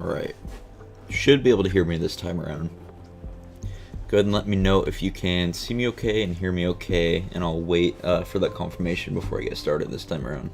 Alright. Should be able to hear me this time around. Go ahead and let me know if you can see me okay and hear me okay, and I'll wait for that confirmation before I get started this time around.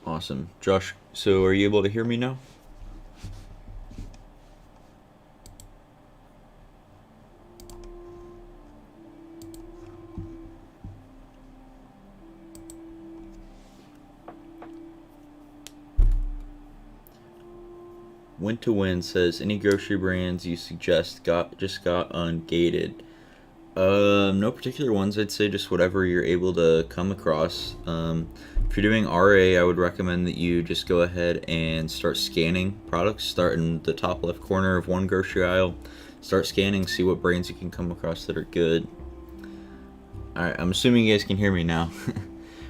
Awesome. Josh, so are you able to hear me now? Win to Win says, any grocery brands you suggest just got ungated? No particular ones. I'd say just whatever you're able to come across. If you're doing RA, I would recommend that you just go ahead and start scanning products. Start in the top left corner of one grocery aisle. Start scanning, see what brands you can come across that are good. Alright, I'm assuming you guys can hear me now.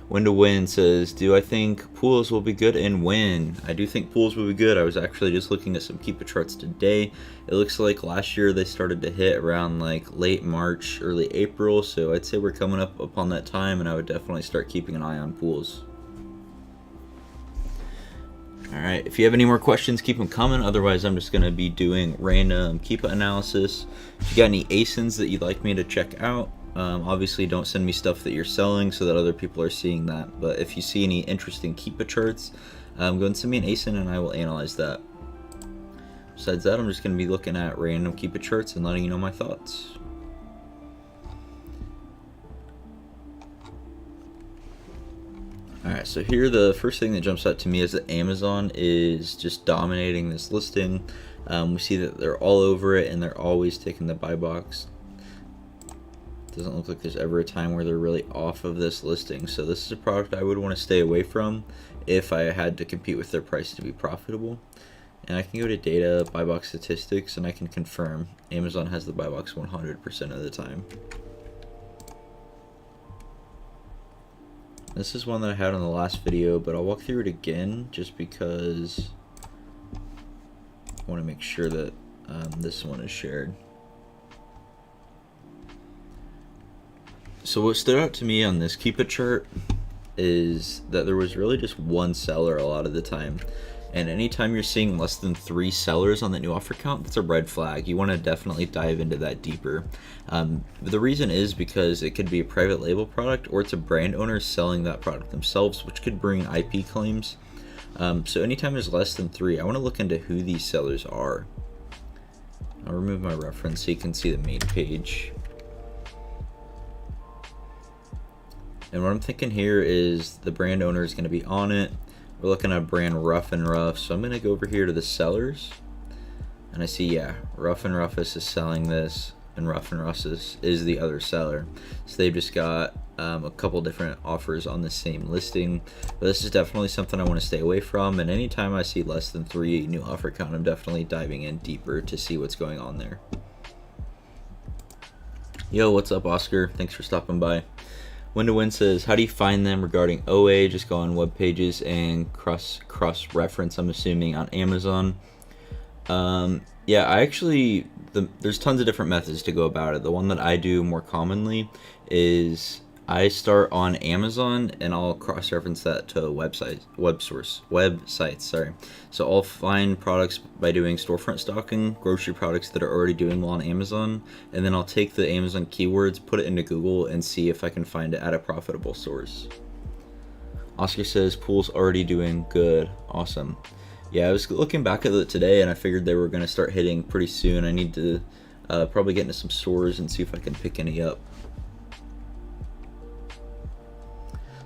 Win to Win says, do I think pools will be good and when? I do think pools will be good. I was actually just looking at some Keepa charts today. It looks like last year they started to hit around like late March, early April, so I'd say we're coming up upon that time, and I would definitely start keeping an eye on pools. Alright, if you have any more questions, keep them coming. Otherwise, I'm just going to be doing random Keepa analysis. If you got any ASINs that you'd like me to check out, obviously don't send me stuff that you're selling so that other people are seeing that. But if you see any interesting Keepa charts, go and send me an ASIN and I will analyze that. Besides that, I'm just going to be looking at random Keepa charts and letting you know my thoughts. Alright, so here the first thing that jumps out to me is that Amazon is just dominating this listing. We see that they're all over it and they're always taking the buy box. Doesn't look like there's ever a time where they're really off of this listing. So this is a product I would want to stay away from if I had to compete with their price to be profitable. And I can go to data, buy box statistics, and I can confirm Amazon has the buy box 100% of the time. This is one that I had on the last video, but I'll walk through it again just because I want to make sure that this one is shared. So what stood out to me on this Keepa chart is that there was really just one seller a lot of the time. And anytime you're seeing less than 3 sellers on that new offer count, that's a red flag. You want to definitely dive into that deeper. The reason is because it could be a private label product or it's a brand owner selling that product themselves, which could bring IP claims. So anytime there's less than 3, I want to look into who these sellers are. I'll remove my reference so you can see the main page. And what I'm thinking here is the brand owner is going to be on it. We're looking at brand Rough and Rough. So I'm going to go over here to the sellers. And I see, yeah, Rough and Roughest is selling this. And Rough and Roughest is the other seller. So they've just got a couple different offers on the same listing. But this is definitely something I want to stay away from. And anytime I see less than 3 new offer count, I'm definitely diving in deeper to see what's going on there. Yo, what's up, Oscar? Thanks for stopping by. Win to Win says, how do you find them regarding OA? Just go on web pages and cross-reference, I'm assuming, on Amazon. Yeah, I actually, there's tons of different methods to go about it. The one that I do more commonly is I start on Amazon and I'll cross-reference that to websites, sorry. So I'll find products by doing storefront stocking, grocery products that are already doing well on Amazon, and then I'll take the Amazon keywords, put it into Google, and see if I can find it at a profitable source. Oscar says, pool's already doing good. Awesome. Yeah, I was looking back at it today and I figured they were going to start hitting pretty soon. I need to probably get into some stores and see if I can pick any up.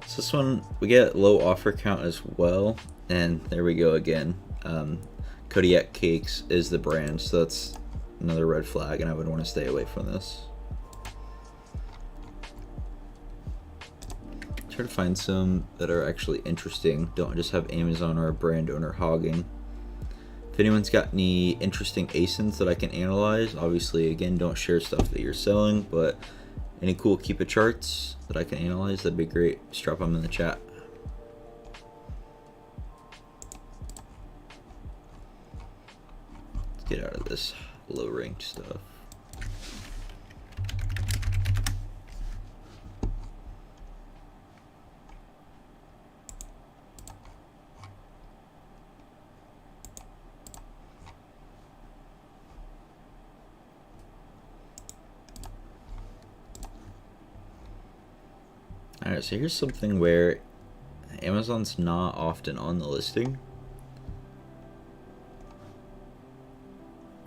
So this one, we get low offer count as well, and there we go again. Kodiak Cakes is the brand, so that's another red flag, and I would want to stay away from this. Try to find some that are actually interesting. Don't just have Amazon or a brand owner hogging. If anyone's got any interesting ASINs that I can analyze, obviously, again, don't share stuff that you're selling, but any cool Keepa charts that I can analyze, that'd be great. Just drop them in the chat. Let's get out of this low ranked stuff. Alright, so here's something where Amazon's not often on the listing.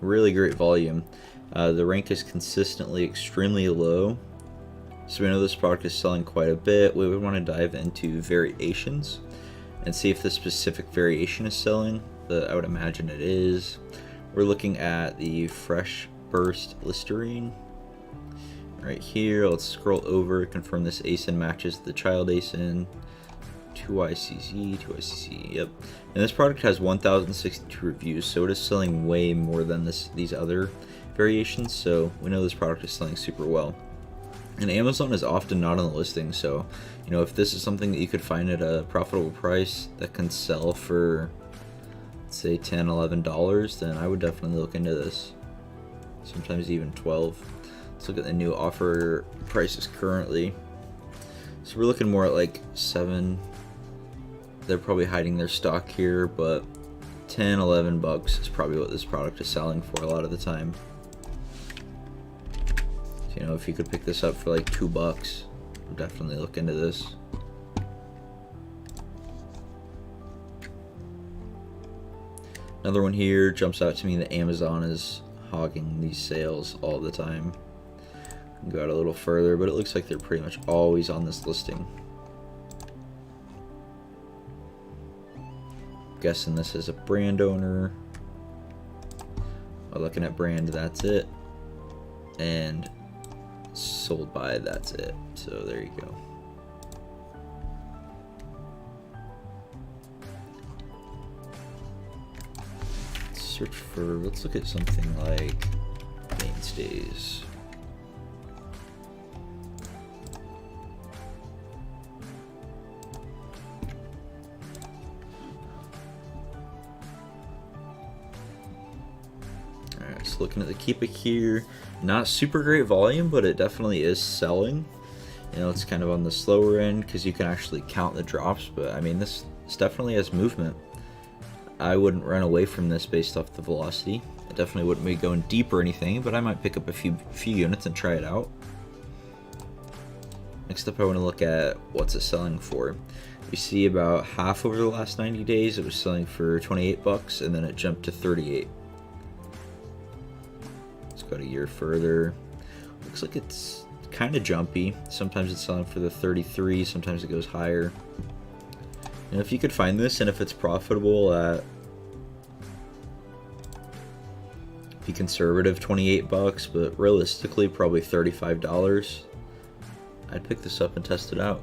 Really great volume. The rank is consistently extremely low. So we know this product is selling quite a bit. We would want to dive into variations and see if this specific variation is selling. I would imagine it is. We're looking at the Fresh Burst Listerine. Right here, let's scroll over, confirm this ASIN matches the child ASIN. 2ICZ, 2ICZ, yep. And this product has 1,062 reviews, so it is selling way more than these other variations, so we know this product is selling super well. And Amazon is often not on the listing, so, you know, if this is something that you could find at a profitable price that can sell for, let's say, $10, $11, then I would definitely look into this. Sometimes even 12. Let's look at the new offer prices currently. So we're looking more at like 7. They're probably hiding their stock here, but 10, 11 bucks is probably what this product is selling for a lot of the time. So, you know, if you could pick this up for like $2, I'd definitely look into this. Another one here jumps out to me that Amazon is hogging these sales all the time. Go out a little further, but it looks like they're pretty much always on this listing. Guessing this is a brand owner. While looking at brand, that's it. And sold by, that's it. So there you go. Search for, let's look at something like mainstays. Alright, so looking at the Keepa here, not super great volume, but it definitely is selling. You know, it's kind of on the slower end because you can actually count the drops, but I mean, this definitely has movement. I wouldn't run away from this based off the velocity. I definitely wouldn't be going deep or anything, but I might pick up a few units and try it out. Next up, I want to look at what's it selling for. You see about half over the last 90 days, it was selling for 28 bucks, and then it jumped to 38. Let's go a year further. Looks like it's kind of jumpy. Sometimes it's selling for the 33, sometimes it goes higher. And if you could find this, and if it's profitable at, be conservative, 28 bucks, but realistically probably $35, I'd pick this up and test it out.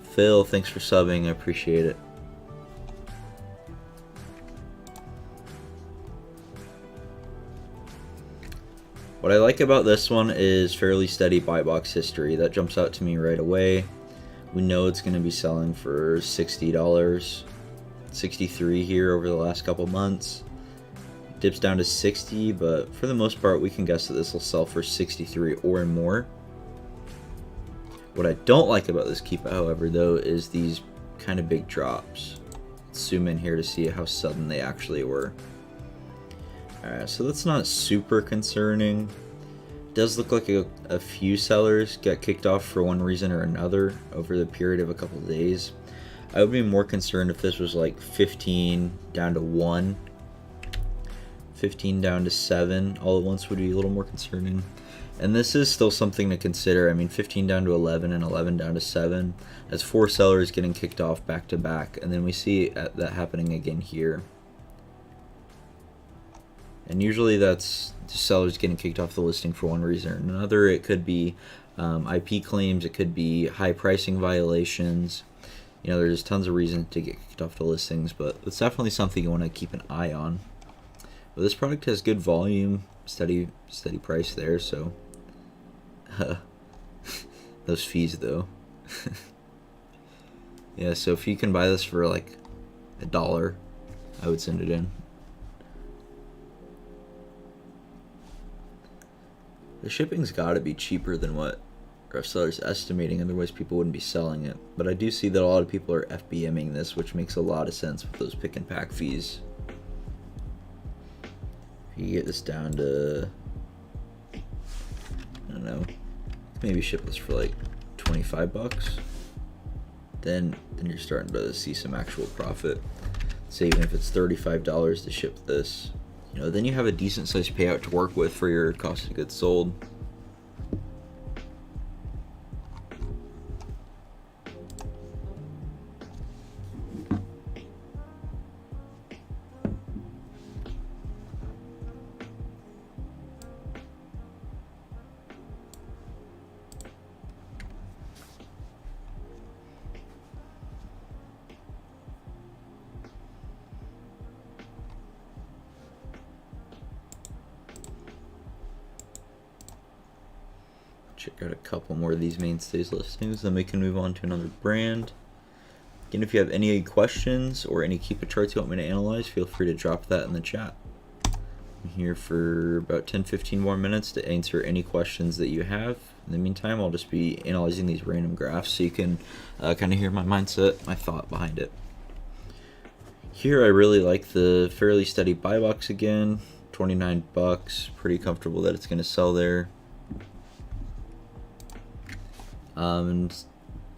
Phil, thanks for subbing, I appreciate it. What I like about this one is fairly steady buy box history. That jumps out to me right away. We know it's going to be selling for $60, 63 here over the last couple months. Dips down to 60, but for the most part, we can guess that this will sell for 63 or more. What I don't like about this Keepa, however, though, is these kind of big drops. Let's zoom in here to see how sudden they actually were. Alright, so that's not super concerning. Does look like a few sellers get kicked off for one reason or another over the period of a couple of days. I would be more concerned if this was like 15 down to 1, 15 down to 7 all at once would be a little more concerning. And this is still something to consider. I mean, 15 down to 11 and 11 down to 7. That's 4 sellers getting kicked off back to back, and then we see that happening again here. And usually that's sellers getting kicked off the listing for one reason or another. It could be IP claims, it could be high pricing violations. You know, there's tons of reasons to get kicked off the listings, but it's definitely something you want to keep an eye on. But this product has good volume, steady price there, so those fees though. Yeah, so if you can buy this for like $1, I would send it in. The shipping's got to be cheaper than what our seller's estimating, otherwise people wouldn't be selling it. But I do see that a lot of people are FBMing this, which makes a lot of sense with those pick and pack fees. If you get this down to, I don't know, maybe ship this for like 25 bucks, then you're starting to see some actual profit. Say even if it's $35 to ship this, you know, then you have a decent sized payout to work with for your cost of goods sold. Check out a couple more of these mainstays listings, then we can move on to another brand. Again, if you have any questions or any Keepa charts you want me to analyze, feel free to drop that in the chat. I'm here for about 10-15 more minutes to answer any questions that you have. In the meantime, I'll just be analyzing these random graphs so you can kind of hear my mindset, my thought behind it. Here I really like the fairly steady buy box again, 29 bucks, pretty comfortable that it's going to sell there. And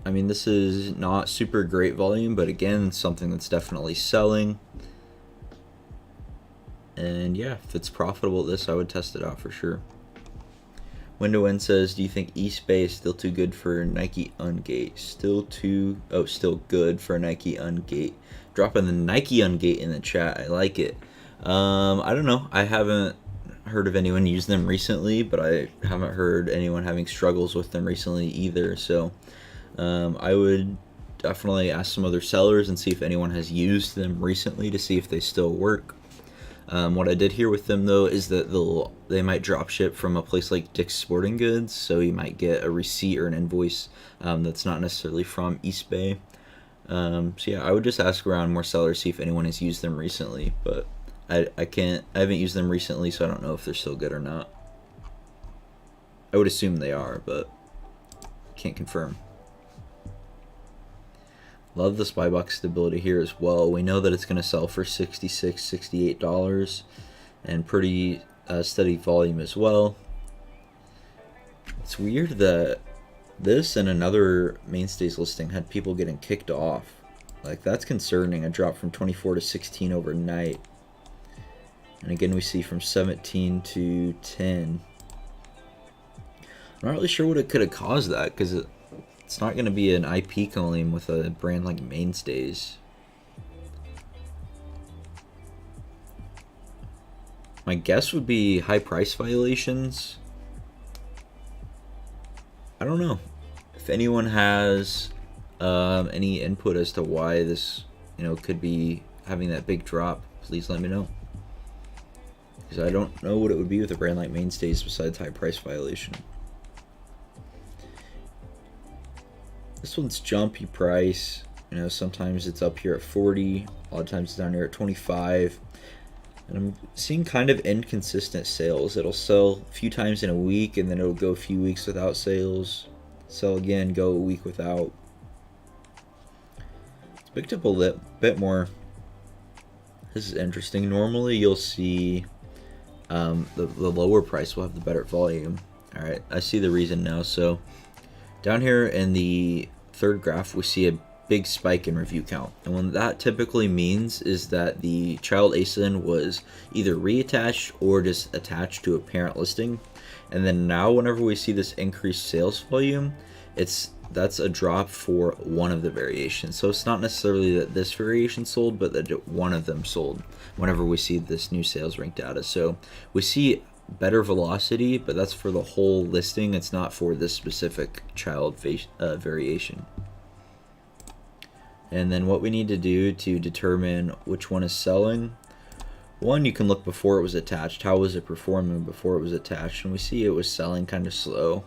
I mean, this is not super great volume, but again, something that's definitely selling. And yeah, if it's profitable at this, I would test it out for sure. Window N says, do you think East Bay is still too good for Nike Ungate? Still good for Nike Ungate. Dropping the Nike Ungate in the chat. I like it. I don't know. I haven't heard of anyone use them recently, but I haven't heard anyone having struggles with them recently either. So I would definitely ask some other sellers and see if anyone has used them recently to see if they still work. What I did hear with them though is that they might drop ship from a place like Dick's Sporting Goods, so you might get a receipt or an invoice that's not necessarily from East Bay. So yeah, I would just ask around more sellers, see if anyone has used them recently, but I haven't used them recently, so I don't know if they're still good or not. I would assume they are, but can't confirm. Love the SPY box stability here as well. We know that it's going to sell for $66, $68 and pretty steady volume as well. It's weird that this and another mainstays listing had people getting kicked off. Like, that's concerning. A drop from 24 to 16 overnight. And again, we see from 17 to 10. I'm not really sure what it could have caused that, because it's not going to be an IP claim with a brand like Mainstays. My guess would be high price violations. I don't know. If anyone has any input as to why this, could be having that big drop, please let me know. Because I don't know what it would be with a brand like Mainstays besides high price violation. This one's jumpy price. Sometimes it's up here at 40, a lot of times it's down here at 25. And I'm seeing kind of inconsistent sales. It'll sell a few times in a week, and then it'll go a few weeks without sales. Sell again, go a week without. It's picked up a bit more. This is interesting. Normally you'll see the lower price will have the better volume. Alright, I see the reason now. So down here in the third graph, we see a big spike in review count. And what that typically means is that the child ASIN was either reattached or just attached to a parent listing. And then now whenever we see this increased sales volume, that's a drop for one of the variations. So it's not necessarily that this variation sold, but that one of them sold. whenever we see this new sales rank data. So we see better velocity, but that's for the whole listing. It's not for this specific child variation. And then what we need to do to determine which one is selling, one, you can look before it was attached. How was it performing before it was attached? And we see it was selling kind of slow.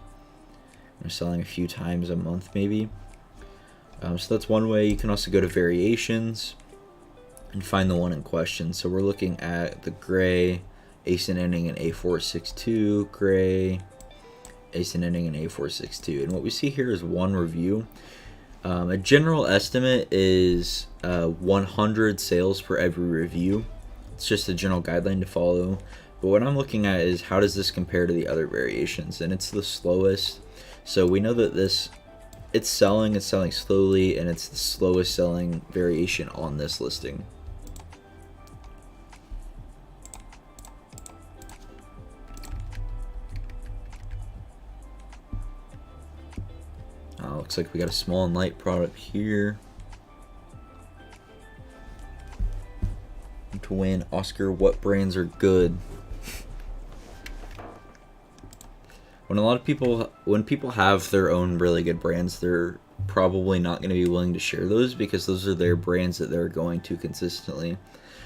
We're selling a few times a month maybe. So that's one way. You can also go to variations and find the one in question. So we're looking at the gray, ASIN ending in A462, gray, ASIN ending in A462. And what we see here is one review. A general estimate is 100 sales per every review. It's just a general guideline to follow. But what I'm looking at is how does this compare to the other variations? And it's the slowest. So we know that it's selling slowly, and it's the slowest selling variation on this listing. Looks like we got a small and light product here. To win, Oscar, what brands are good? When people have their own really good brands, they're probably not going to be willing to share those because those are their brands that they're going to consistently.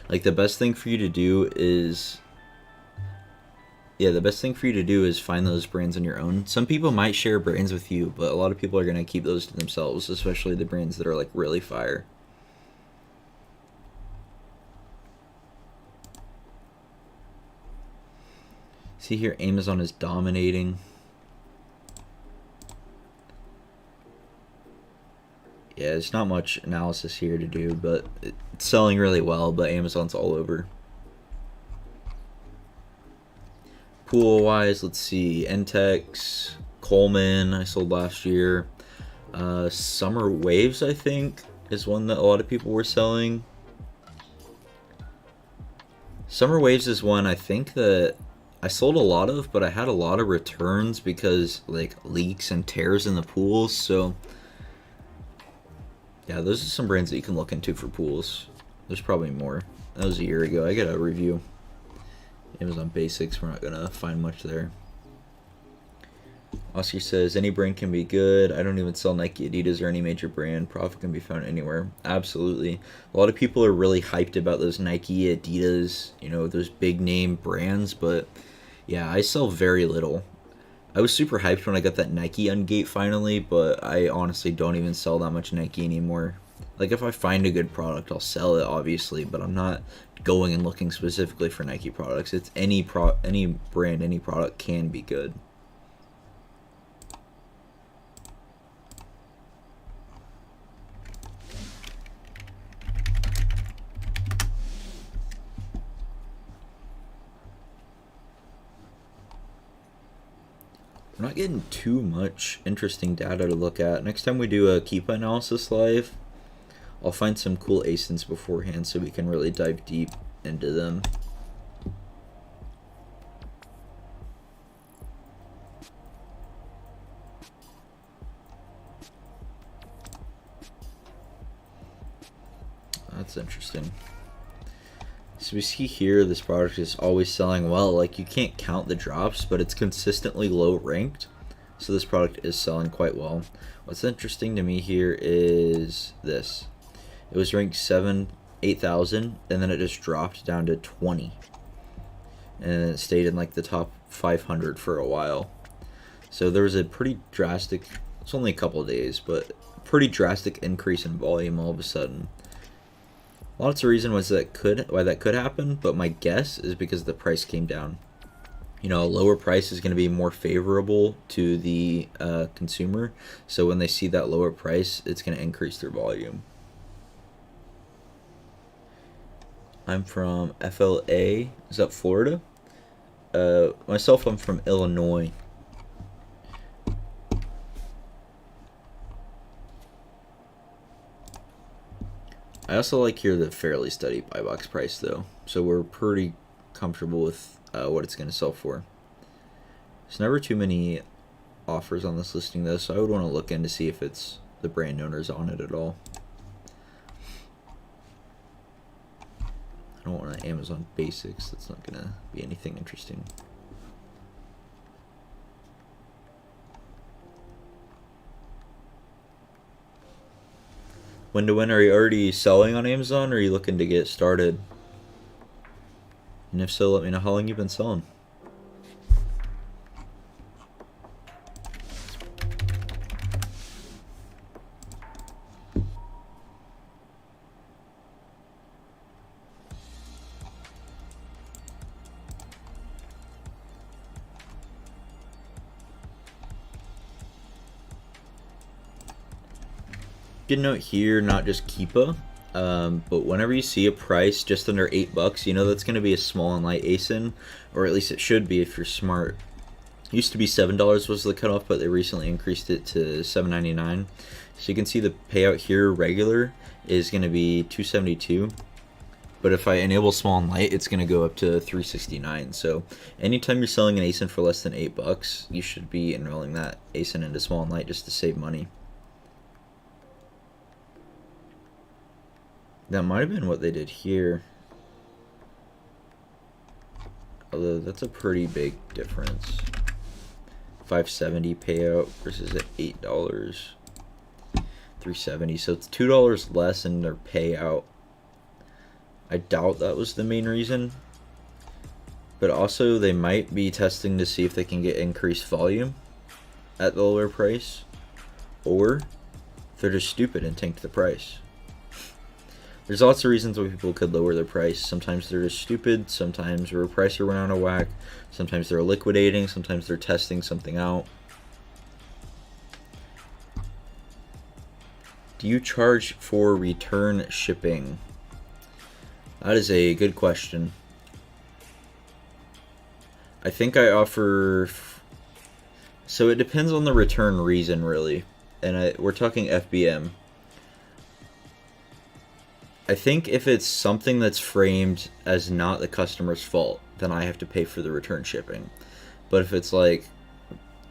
Like the best thing for you to do is find those brands on your own. Some people might share brands with you, but a lot of people are going to keep those to themselves, especially the brands that are like really fire. See here, Amazon is dominating. Yeah, there's not much analysis here to do, but it's selling really well, but Amazon's all over. Pool-wise, let's see, Entex, Coleman, I sold last year. Summer Waves, I think, is one that a lot of people were selling. Summer Waves is one I think that I sold a lot of, but I had a lot of returns because like leaks and tears in the pools. So yeah, those are some brands that you can look into for pools. There's probably more. That was a year ago. I got a review. Amazon Basics, we're not gonna find much there. Oscar says any brand can be good. I don't even sell Nike, Adidas, or any major brand. Profit can be found anywhere. Absolutely. A lot of people are really hyped about those Nike, Adidas, those big name brands, but yeah, I sell very little. I was super hyped when I got that Nike Ungate finally, but I honestly don't even sell that much Nike anymore. Like if I find a good product, I'll sell it obviously, but I'm not going and looking specifically for Nike products. It's any brand, any product can be good. We're not getting too much interesting data to look at. Next time we do a Keepa analysis live, I'll find some cool ASINs beforehand so we can really dive deep into them. That's interesting. So we see here this product is always selling well. Like you can't count the drops, but it's consistently low ranked. So this product is selling quite well. What's interesting to me here is this. It was ranked 8,000, and then it just dropped down to 20. And it stayed in like the top 500 for a while. So there was a pretty drastic, it's only a couple of days, but pretty drastic increase in volume all of a sudden. Lots of reason why that could happen, but my guess is because the price came down. A lower price is going to be more favorable to the consumer. So when they see that lower price, it's going to increase their volume. I'm from FLA. Is that Florida? Myself, I'm from Illinois. I also like here the fairly steady buy box price though, so we're pretty comfortable with what it's going to sell for. There's never too many offers on this listing though, so I would want to look in to see if it's the brand owners on it at all. don't want an Amazon Basics. That's not gonna be anything interesting. When to win? Are you already selling on Amazon, or are you looking to get started? And if so, let me know how long you've been selling. Good note here, not just Keepa, but whenever you see a price just under $8, you know that's going to be a small and light ASIN, or at least it should be if you're smart. Used to be $7 was the cutoff, but they recently increased it to $7.99. So you can see the payout here, regular, is going to be $272. But if I enable small and light, it's going to go up to $369. So anytime you're selling an ASIN for less than $8, you should be enrolling that ASIN into small and light just to save money. That might have been what they did here. Although that's a pretty big difference. $570 payout versus at $8. $370. So it's $2 less in their payout. I doubt that was the main reason. But also they might be testing to see if they can get increased volume at the lower price. Or they're just stupid and tanked the price. There's lots of reasons why people could lower their price. Sometimes they're just stupid, sometimes their pricer went out of whack, sometimes they're liquidating, sometimes they're testing something out. Do you charge for return shipping? That is a good question. I think I offer... So it depends on the return reason, really. And we're talking FBM. I think if it's something that's framed as not the customer's fault, then I have to pay for the return shipping. But if it's like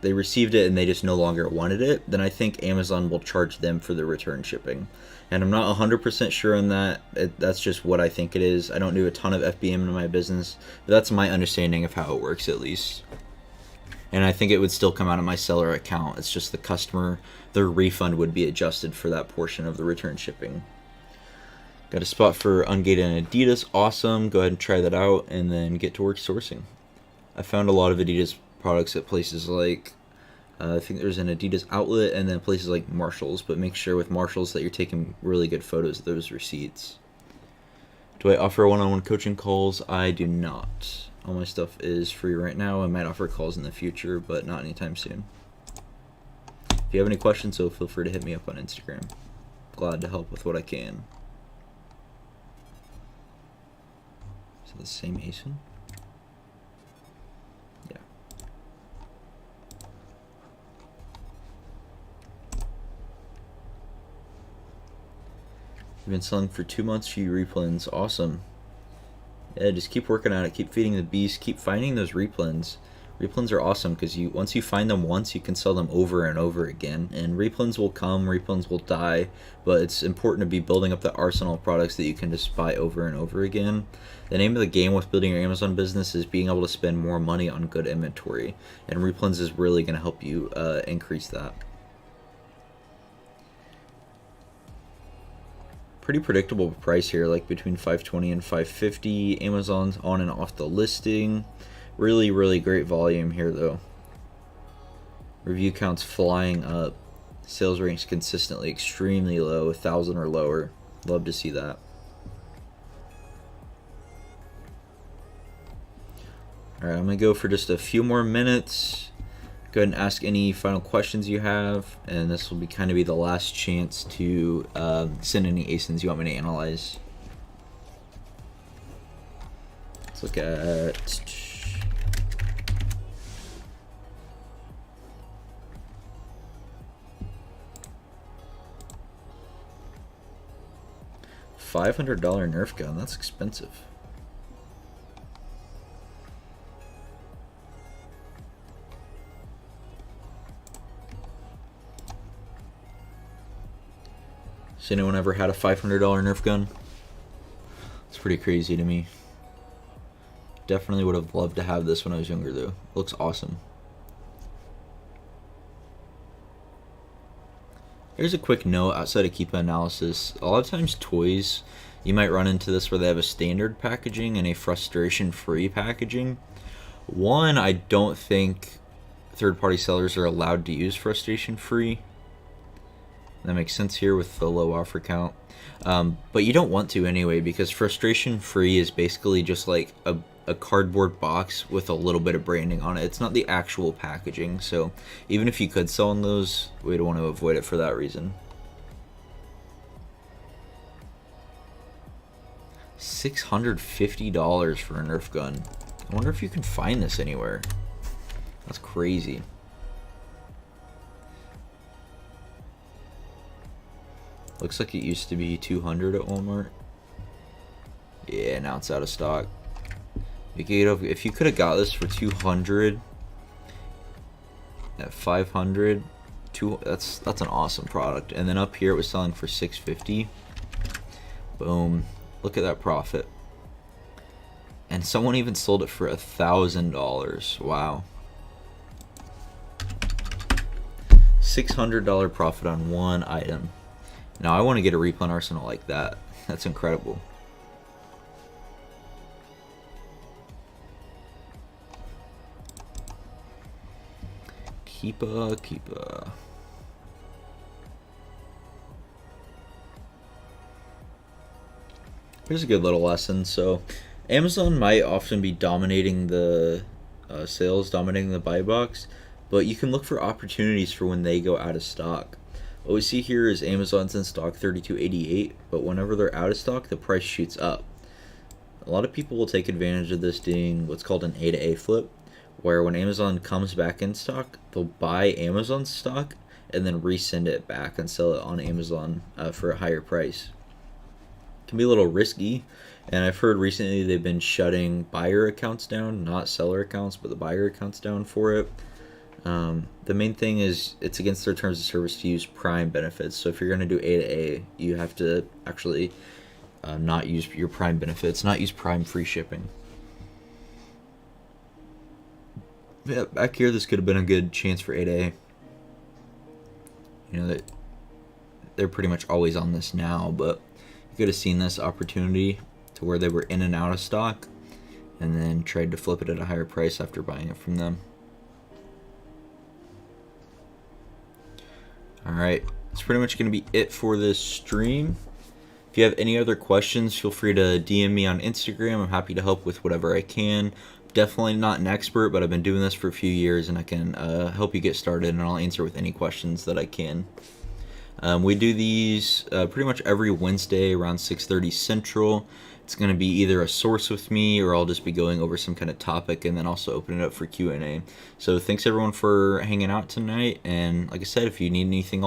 they received it and they just no longer wanted it, then I think Amazon will charge them for the return shipping. And I'm not 100% sure on that. That's just what I think it is. I don't do a ton of FBM in my business, but that's my understanding of how it works at least. And I think it would still come out of my seller account. It's just the customer, their refund would be adjusted for that portion of the return shipping. Got a spot for Ungated and Adidas. Awesome. Go ahead and try that out and then get to work sourcing. I found a lot of Adidas products at places like, I think there's an Adidas outlet and then places like Marshall's, but make sure with Marshall's that you're taking really good photos of those receipts. Do I offer one-on-one coaching calls? I do not. All my stuff is free right now. I might offer calls in the future, but not anytime soon. If you have any questions, so feel free to hit me up on Instagram. Glad to help with what I can. The same ASIN? Yeah. You've been selling for 2 months, few replens. Awesome. Yeah, just keep working on it. Keep feeding the beast. Keep finding those replens. Replens are awesome because once you find them once, you can sell them over and over again. And replens will come, replens will die, but it's important to be building up the arsenal of products that you can just buy over and over again. The name of the game with building your Amazon business is being able to spend more money on good inventory, and replens is really going to help you increase that. Pretty predictable price here, like between $520 and $550. Amazon's on and off the listing. Really, really great volume here, though. Review counts flying up. Sales ranks consistently extremely low, 1,000 or lower. Love to see that. Alright, I'm going to go for just a few more minutes. Go ahead and ask any final questions you have, and this will be kind of be the last chance to send any ASINs you want me to analyze. Let's look at... $500 Nerf gun, that's expensive. Has anyone ever had a $500 Nerf gun? It's pretty crazy to me. Definitely would have loved to have this when I was younger, though. Looks awesome. Here's a quick note outside of Keepa analysis. A lot of times toys, you might run into this where they have a standard packaging and a frustration-free packaging. One, I don't think third-party sellers are allowed to use frustration-free. That makes sense here with the low offer count. But you don't want to anyway, because frustration-free is basically just like a cardboard box with a little bit of branding on it. It's not the actual packaging, so even if you could sell on those, we'd want to avoid it for that reason. $650 for a Nerf gun. I wonder if you can find this anywhere. That's crazy. Looks like it used to be $200 at Walmart. Yeah, now it's out of stock. If you could have got this for $200 at $500, that's an awesome product. And then up here it was selling for $650. Boom! Look at that profit. And someone even sold it for $1,000. Wow! $600 profit on one item. Now I want to get a replen arsenal like that. That's incredible. Keepa. Here's a good little lesson. So, Amazon might often be dominating the sales, dominating the buy box, but you can look for opportunities for when they go out of stock. What we see here is Amazon's in stock $32.88, but whenever they're out of stock, the price shoots up. A lot of people will take advantage of this doing what's called an A to A flip, where when Amazon comes back in stock, they'll buy Amazon's stock and then resend it back and sell it on Amazon for a higher price. It can be a little risky, and I've heard recently they've been shutting buyer accounts down, not seller accounts, but the buyer accounts down for it. The main thing is it's against their terms of service to use Prime benefits. So if you're going to do A to A, you have to actually not use your Prime benefits, not use Prime free shipping. Yeah, back here, this could have been a good chance for A to A. You know, that they're pretty much always on this now, but you could have seen this opportunity to where they were in and out of stock and then tried to flip it at a higher price after buying it from them. Alright, that's pretty much going to be it for this stream. If you have any other questions, feel free to DM me on Instagram. I'm happy to help with whatever I can. Definitely not an expert, but I've been doing this for a few years, and I can help you get started, and I'll answer with any questions that I can. We do these pretty much every Wednesday around 6:30 Central. It's going to be either a source with me, or I'll just be going over some kind of topic, and then also open it up for Q&A. So thanks everyone for hanging out tonight, and like I said, if you need anything